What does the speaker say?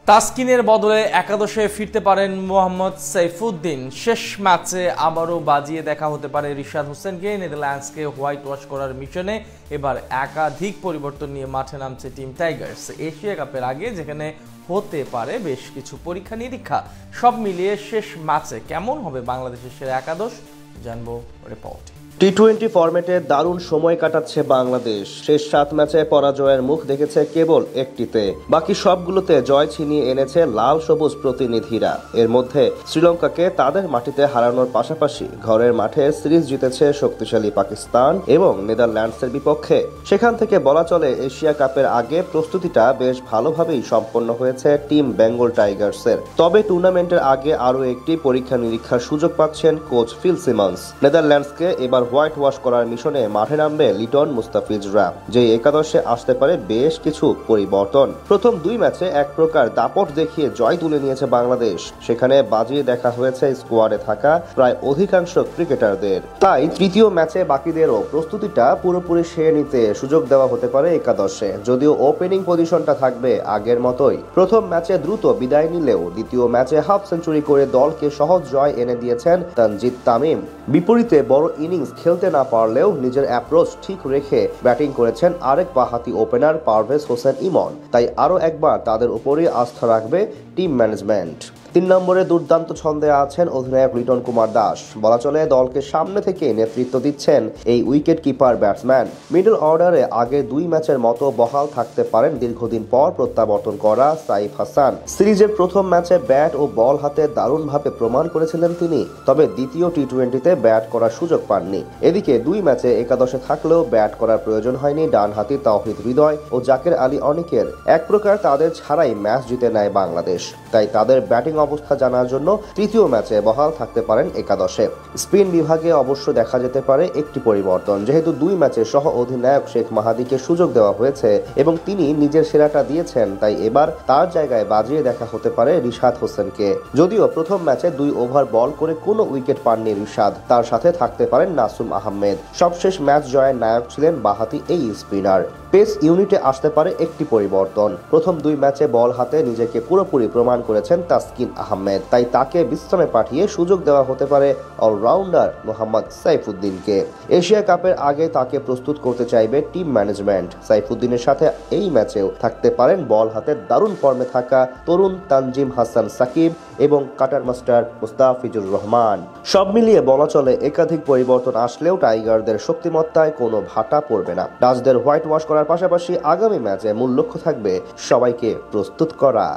তাসকিনের বদলে একাদশে ফিরতে পারেন মোহাম্মদ সাইফুদ্দিন। শেষ ম্যাচে আবারও বাজিয়ে দেখা হতে পারে রিশাদ হোসেনকে। নেদারল্যান্ডসকে হোয়াইট ওয়াশ করার মিশনে এবার একাধিক পরিবর্তন নিয়ে মাঠে নামছে টিম টাইগার্স। এশিয়া কাপের আগে যেখানে হতে পারে বেশ কিছু পরীক্ষা নিরীক্ষা, সব মিলিয়ে শেষ ম্যাচে কেমন হবে বাংলাদেশের সেরা একাদশ জানবো রিপোর্ট। টি-20 ফরম্যাটে দারুণ সময় কাটাচ্ছে বাংলাদেশ। শেষ 7 ম্যাচে পরাজয়ের মুখ দেখেছে কেবল একটিতে, বাকি সবগুলোতে জয় ছিনিয়ে এনেছে লাল সবুজ প্রতিনিধিরা। এর মধ্যে শ্রীলঙ্কাকে তাদের মাটিতে হারানোর পাশাপাশি ঘরের মাঠে সিরিজ জিতেছে শক্তিশালী পাকিস্তান এবং নেদারল্যান্ডসের বিপক্ষে। সেখান থেকে বলা চলে এশিয়া কাপের আগে প্রস্তুতিটা বেশ ভালোভাবেই সম্পন্ন হয়েছে টিম বেঙ্গল টাইগার্সের। তবে টুর্নামেন্টের আগে আরও একটি পরীক্ষা নিরীক্ষার সুযোগ পাচ্ছেন কোচ ফিল সিমন্স। নেদারল্যান্ডসকে এবার হোয়াইট ওয়াশ করার মিশনে মাঠে নামবে লিটন মুস্তাফিজরা, যে একাদশে আসতে পারে বেশ কিছু পরিবর্তন। প্রথম 2 ম্যাচে এক প্রকার দাপট দেখিয়ে জয় তুলে নিয়েছে বাংলাদেশ। সেখানে বাজিয়ে দেখা হয়েছে স্কোয়াডে থাকা প্রায় অধিকাংশ ক্রিকেটারদের। তাই তৃতীয় ম্যাচে বাকিদেরও প্রস্তুতিটা পুরোপুরি সেরে নিতে সুযোগ দেওয়া হতে পারে একাদশে, যদিও ওপেনিং পজিশনটা থাকবে আগের মতোই। প্রথম ম্যাচে দ্রুত বিদায় নিলেও দ্বিতীয় ম্যাচে হাফ সেঞ্চুরি করে দলকে সহজ জয় এনে দিয়েছেন তানজিদ তামিম। বিপরীতে বড় ইনিংস খেলতে না পারলেও নিজের অ্যাপ্রোচ ঠিক রেখে ব্যাটিং করেছেন আরেক বাঁহাতি ওপেনার পারভেজ হোসেন ইমন। তাই আরও একবার তাদের উপরই আস্থা রাখবে টিম ম্যানেজমেন্ট। 3 নম্বরে দুর্দান্ত ছন্দে আছেন অধিনায়ক লিটন কুমার দাস। বলা চলে দলকে সামনে থেকে নেতৃত্ব দিচ্ছেন এই উইকেট কিপার ব্যাটসম্যান। মিডল অর্ডারে আগে 2 ম্যাচের মতো বহাল থাকতে পারেন দীর্ঘদিন পর প্রত্যাবর্তন করা সাইফ হাসান। সিরিজের প্রথম ম্যাচে ব্যাট ও বল হাতে দারুণভাবে প্রমাণ করেছিলেন তিনি, তবে দ্বিতীয় টি-20তে ব্যাট করার সুযোগ পাননি। এদিকে 2 ম্যাচে একাদশে থাকলেও ব্যাট করার প্রয়োজন হয়নি ডানহাতি তাওহিদ হৃদয় ও জাকের আলী অনিকের। এক প্রকার তাদের ছাড়াই ম্যাচ জিতে নেয় বাংলাদেশ। তাই তাদের ব্যাটিং অবস্থা জানার জন্য তৃতীয় ম্যাচে বহাল থাকতে পারেন একাদশে। স্পিন বিভাগে অবশ্য দেখা যেতে পারে একটি পরিবর্তন, যেহেতু 2 ম্যাচে সহ অধিনায়ক শেখ মাহাদিকে সুযোগ দেওয়া হয়েছে এবং তিনি নিজের সেরাটা দিয়েছেন, তাই এবার তার জায়গায় বাজিয়ে দেখা হতে পারে রিশাদ হোসেনকে। যদিও প্রথম ম্যাচে 2 ওভার বল করে কোনো উইকেট পাননি রিশাদ, তার সাথে থাকতে পারেন নাসুম আহমেদ। সবশেষ ম্যাচ জয়ের নায়ক ছিলেন বাঁহাতি এই স্পিনার। পেস ইউনিটে আসতে পারে একটি পরিবর্তন। প্রথম 2 ম্যাচে বল হাতে নিজেকে পুরোপুরি প্রমাণ করেছেন তাসকিন আহমেদ, তাই তাকে বিশ্রামে পাঠিয়ে সুযোগ দেওয়া হতে পারে অলরাউন্ডার মোহাম্মদ সাইফুদ্দিনকে। এশিয়া কাপের আগে তাকে প্রস্তুত করতে চাইবে টিম ম্যানেজমেন্ট। সাইফুদ্দিনের সাথে এই ম্যাচেও থাকতে পারেন বল হাতে দারুণ ফর্মে থাকা তরুণ তানজিম হাসান সাকিব এবং কাটার মাস্টার মুস্তাফিজুর রহমান। সব মিলিয়ে বলা চলে একাধিক পরিবর্তন আসলেও টাইগারদের শক্তিমত্তায় কোনো ভাটা পড়বে না। ডাচদের হোয়াইট ওয়াশ করার পাশাপাশি আগামী ম্যাচে মূল লক্ষ্য থাকবে সবাইকে প্রস্তুত করা।